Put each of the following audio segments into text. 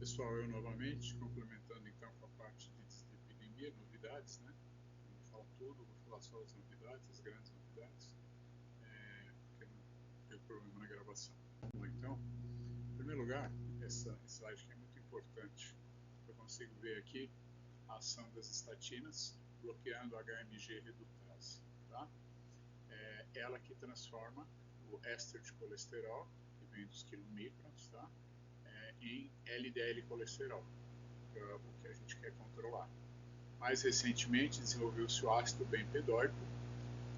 Pessoal, eu novamente, complementando então com a parte de dislipidemia, novidades, né? Não vou falar tudo, vou falar só as novidades, as grandes novidades, porque não teve problema na gravação. Bom, então, em primeiro lugar, essa slide aqui é muito importante. Eu consigo ver aqui a ação das estatinas bloqueando a HMG redutase, tá? Ela que transforma o éster de colesterol, que vem dos quilomicrons, tá? Em LDL colesterol, que é o que a gente quer controlar. Mais recentemente desenvolveu-se o ácido bempedóico,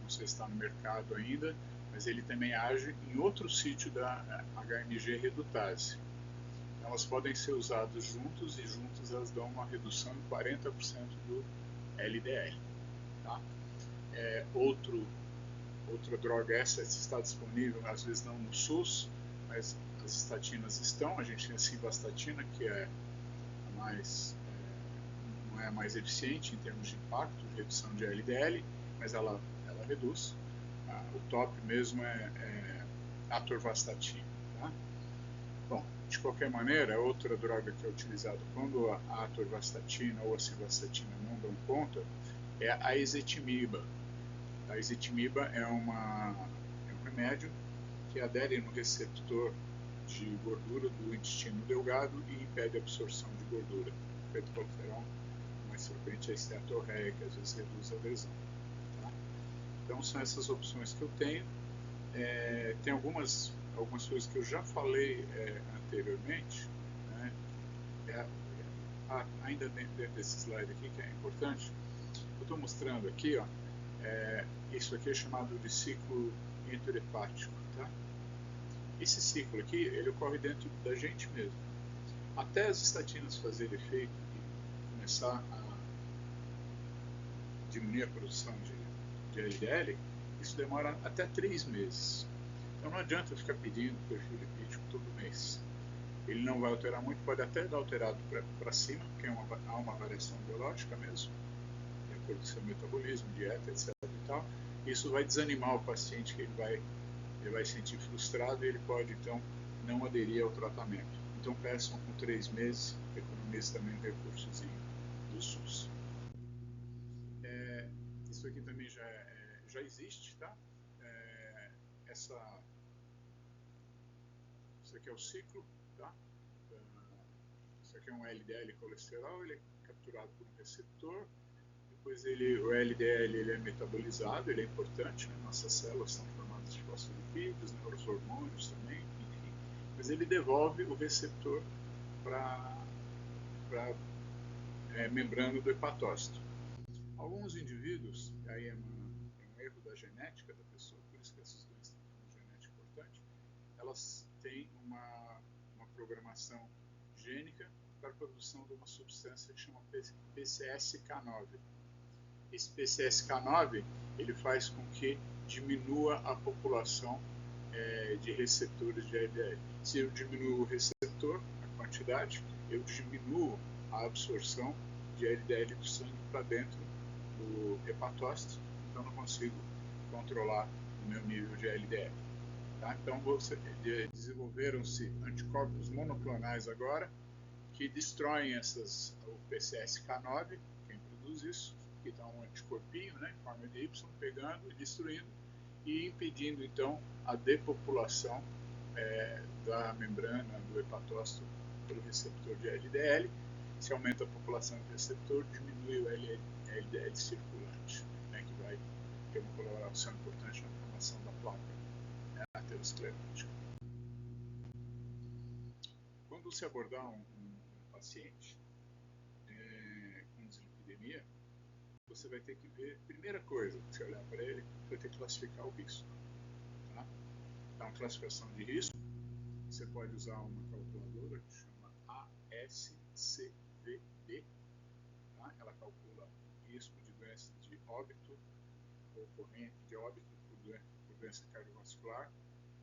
não sei se está no mercado ainda, mas ele também age em outro sítio da HMG redutase. Então, elas podem ser usadas juntos e juntas elas dão uma redução de 40% do LDL. Tá? Outra droga, essa está disponível, às vezes não no SUS, mas as estatinas estão. A gente tem a simvastatina, que é a mais, não é a mais eficiente em termos de impacto, de redução de LDL, mas ela reduz. O top mesmo é a atorvastatina. Tá? Bom, de qualquer maneira, outra droga que é utilizada quando a atorvastatina ou a simvastatina não dão conta é a ezetimiba. A ezetimiba é um remédio que adere no receptor de gordura do intestino delgado e impede a absorção de gordura. O beta-colesterol, mais frequente, é a esteatorreia, que às vezes reduz a lesão. Tá? Então, são essas opções que eu tenho. Tem algumas coisas que eu já falei anteriormente, né? Ainda dentro desse slide aqui, que é importante, eu estou mostrando aqui, ó, isso aqui é chamado de ciclo enterohepático. Tá? Esse ciclo aqui, ele ocorre dentro da gente mesmo. Até as estatinas fazerem efeito e começar a diminuir a produção de LDL, isso demora até 3 meses. Então não adianta ficar pedindo perfil lipídico todo mês. Ele não vai alterar muito, pode até dar alterado para cima, porque há uma variação biológica mesmo, de acordo com o seu metabolismo, dieta, etc. E tal. Isso vai desanimar o paciente, que ele vai se sentir frustrado e ele pode então não aderir ao tratamento. Então peçam com 3 meses, economize também um recursozinho do SUS. Isso aqui também já existe, tá? Isso aqui é o ciclo, tá? Isso aqui é um LDL colesterol, ele é capturado por um receptor. Depois o LDL ele é metabolizado, ele é importante, né? Nossas células são formadas de fosfolipídios, né? Os hormônios também, enfim. Mas ele devolve o receptor para a membrana do hepatócito. Alguns indivíduos, aí é um erro da genética da pessoa, por isso que essas doenças têm uma genética importante, elas têm uma programação gênica para a produção de uma substância que chama PCSK9. Esse PCSK9 ele faz com que diminua a população de receptores de LDL. Se eu diminuo o receptor, a quantidade, eu diminuo a absorção de LDL do sangue para dentro do hepatócito, então não consigo controlar o meu nível de LDL. Tá? Então desenvolveram-se anticorpos monoclonais agora que destroem o PCSK9, quem produz isso, que está um anticorpinho, né, em forma de Y, pegando e destruindo e impedindo então a depopulação da membrana do hepatócito pelo receptor de LDL. Se aumenta a população do receptor, diminui o LDL circulante, né, que vai ter uma colaboração importante na formação da placa aterosclerótica. Quando você abordar um paciente com dislipidemia, você vai ter que ver, primeira coisa, que você olhar para ele, vai ter que classificar o risco. Tá? Então, a classificação de risco, você pode usar uma calculadora que chama ASCVD. Tá? Ela calcula o risco de doença de óbito, ocorrente de óbito por doença cardiovascular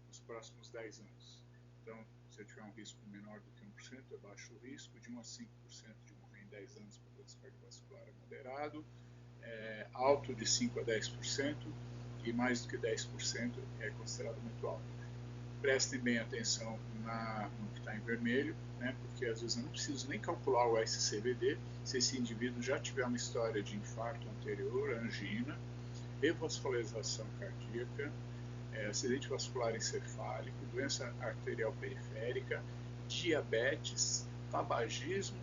nos próximos 10 anos. Então, se eu tiver um risco menor do que 1%, é baixo risco, de 1 a 5% de morrer em 10 anos por doença cardiovascular é moderado, alto de 5 a 10% e mais do que 10% é considerado muito alto. Prestem bem atenção no que está em vermelho, né, porque às vezes eu não preciso nem calcular o SCVD se esse indivíduo já tiver uma história de infarto anterior, angina, revascularização cardíaca, acidente vascular encefálico, doença arterial periférica, diabetes, tabagismo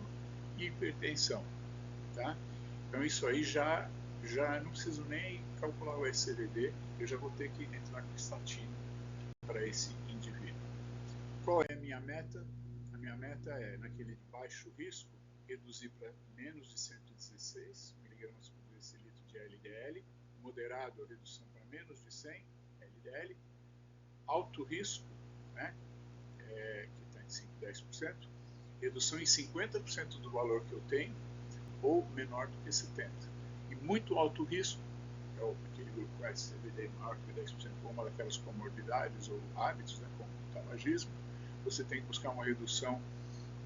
e hipertensão. Tá? Então isso aí já não preciso nem calcular o SCVD, eu já vou ter que entrar com estatina para esse indivíduo. Qual é a minha meta? A minha meta é, naquele de baixo risco, reduzir para menos de 116 mg por decilitro de LDL, moderado a redução para menos de 100 LDL, alto risco, né, que está em 5, 10%, redução em 50% do valor que eu tenho, ou menor do que 70%. E muito alto risco, aquele grupo com SCVD maior que 10%, ou uma daquelas comorbidades ou hábitos, né, como o tabagismo, você tem que buscar uma redução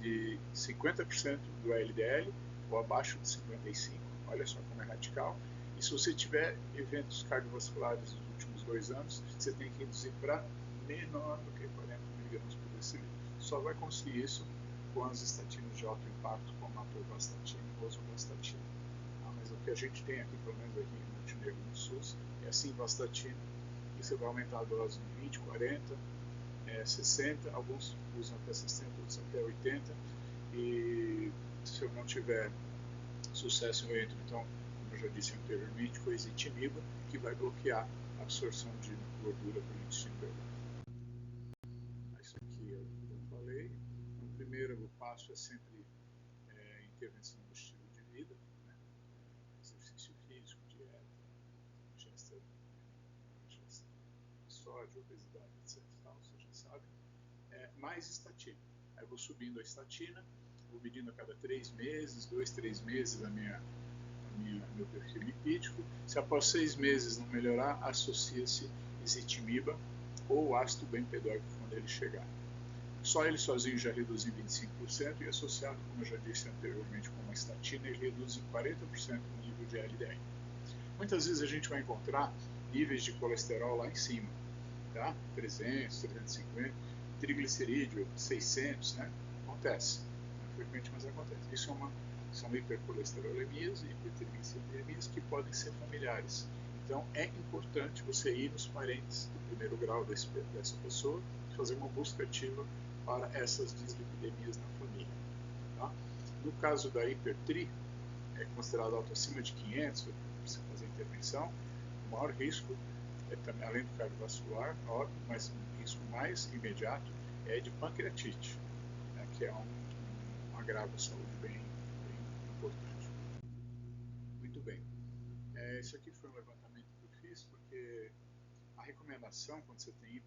de 50% do LDL ou abaixo de 55%, olha só como é radical. E se você tiver eventos cardiovasculares nos últimos 2 anos, você tem que reduzir para menor do que 40 mg por decilitro. Só vai conseguir isso com as estatinas de alto impacto, como a atorvastatina e rosuvastatina. Mas o que a gente tem aqui, pelo menos aqui em Montenegro, no SUS, é a simvastatina, que você vai aumentar a dose em 20, 40, 60, alguns usam até 60, outros até 80, e se eu não tiver sucesso eu entro, então, como eu já disse anteriormente, com a ezetimiba, que vai bloquear a absorção de gordura pelo intestino delgado. Isso aqui eu já falei. O primeiro passo é sempre intervenção do estilo de vida, né? Exercício físico, dieta, ingesta de sódio, obesidade, etc. Vocês já sabem. Mais estatina. Aí eu vou subindo a estatina, vou medindo a cada 3 meses, 2, 3 meses meu perfil lipídico. Se após 6 meses não melhorar, associa-se ezetimiba ou ácido bempedóico quando ele chegar. Só ele sozinho já reduz em 25% e associado, como eu já disse anteriormente, com uma estatina, ele reduz em 40% o nível de LDL. Muitas vezes a gente vai encontrar níveis de colesterol lá em cima, tá? 300, 350, triglicerídeo 600, né? Acontece, não é frequente, mas acontece. Isso são hipercolesterolemias e hipertrigliceridemias que podem ser familiares. Então é importante você ir nos parentes do primeiro grau dessa pessoa e fazer uma busca ativa para essas dislipidemias na família. Tá? No caso da hipertri, é considerado alto acima de 500, você fazer intervenção, o maior risco, também, além do cardiovascular, óbvio, mas um risco mais imediato é de pancreatite, né, que é um agravo à saúde bem importante. Muito bem. Isso aqui foi um levantamento que eu fiz, porque a recomendação, quando você tem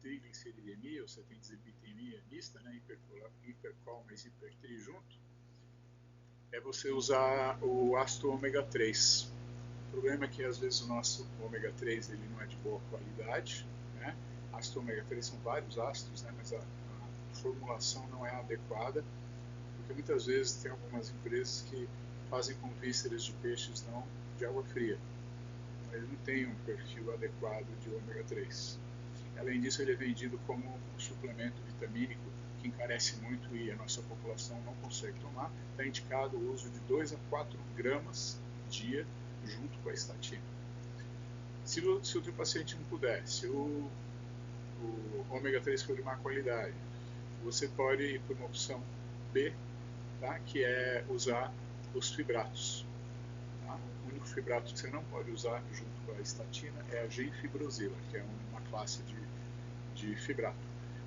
hipertrigliceridemia, ou você tem dislipidemia mista, né, hipercol mais hipertri junto, é você usar o ácido ômega 3. O problema é que às vezes o nosso ômega 3 ele não é de boa qualidade, né? Ácido ômega 3 são vários ácidos, né? Mas a formulação não é adequada, porque muitas vezes tem algumas empresas que fazem com vísceras de peixes não de água fria. Ele não tem um perfil adequado de ômega 3. Além disso, ele é vendido como um suplemento vitamínico que encarece muito e a nossa população não consegue tomar. Está indicado o uso de 2 a 4 gramas dia junto com a estatina. Se o teu paciente não puder, se o ômega 3 for de má qualidade, você pode ir por uma opção B, tá? Que é usar os fibratos. Tá? O único fibrato que você não pode usar junto com a estatina é a genfibrosila, que é uma classe de fibrato.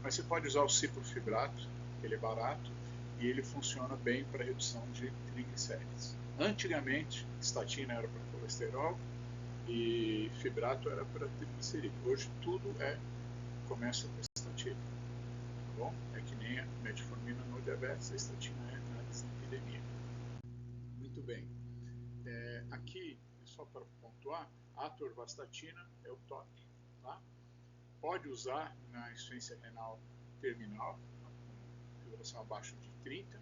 Mas você pode usar o ciprofibrato, ele é barato e ele funciona bem para redução de triglicérides. Antigamente, estatina era para colesterol e fibrato era para triglicerídeo. Hoje tudo começa com estatina. Tá bom? É que nem a metformina no diabetes, a estatina é na dislipidemia. Muito bem. Aqui, só para pontuar, a atorvastatina é o top. Tá? Pode usar na insuficiência renal terminal, com fibração abaixo de 30,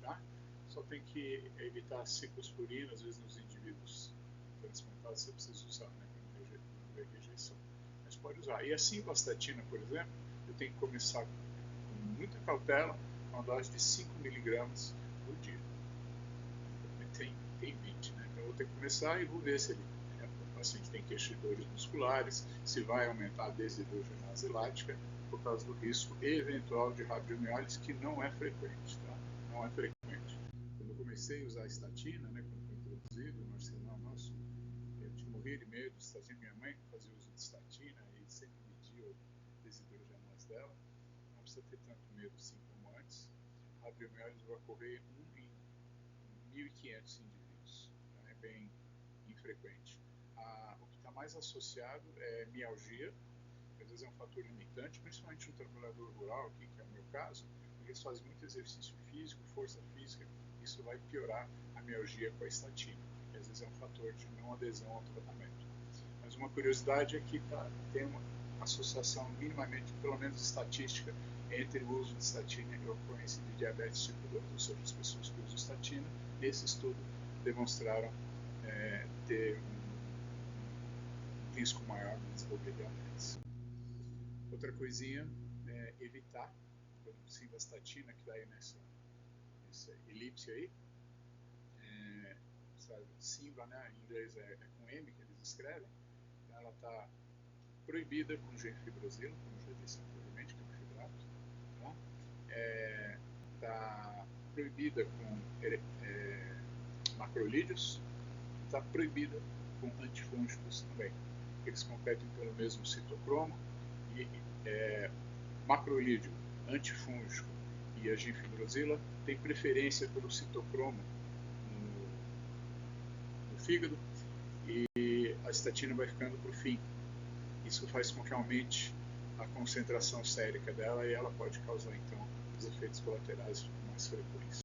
tá? Só tem que evitar ciclosporina, às vezes nos indivíduos transplantados você precisa usar, né, para não haver rejeição. Mas pode usar. E a simvastatina, por exemplo, eu tenho que começar com muita cautela, com uma dose de 5 miligramas por dia. Tem 20, né? Então eu vou ter que começar e vou ver se o paciente tem queixa de dores musculares, se vai aumentar a desidrogenase lática, por causa do risco eventual de rabdomiólise, que não é frequente, tá? Não é frequente. Quando eu comecei a usar a estatina, né, quando foi introduzido no arsenal nosso, eu morria de medo de estatina. Minha mãe fazia uso de estatina e sempre media o desidrogenase dela. Não precisa ter tanto medo assim como antes. A rabdomiólise vai ocorrer 1 em 1.500 indivíduos, tá? É bem infrequente. O que está mais associado é mialgia, que às vezes é um fator limitante, principalmente um trabalhador rural, aqui, que é o meu caso, porque eles fazem muito exercício físico, força física, isso vai piorar a mialgia com a estatina, que às vezes é um fator de não adesão ao tratamento. Mas uma curiosidade é que tem uma associação minimamente, pelo menos estatística, entre o uso de estatina e a ocorrência de diabetes tipo 2, ou seja, as pessoas que usam estatina, nesse estudo, demonstraram ter um risco maior de desenvolver diabetes. Outra coisinha é evitar, por exemplo, simvastatina, que está aí nessa elipse aí, Simva, né, em inglês é com M que eles escrevem, ela está proibida com genfibrosina, como já disse anteriormente, que é um fibrato, tá? Está proibida com macrolídeos, está proibida com antifúngicos também. Eles competem pelo mesmo citocromo e macrolídeo, antifúngico e a genfibrosila tem preferência pelo citocromo no fígado e a estatina vai ficando para o fim. Isso faz com que aumente a concentração sérica dela e ela pode causar então os efeitos colaterais mais frequentes.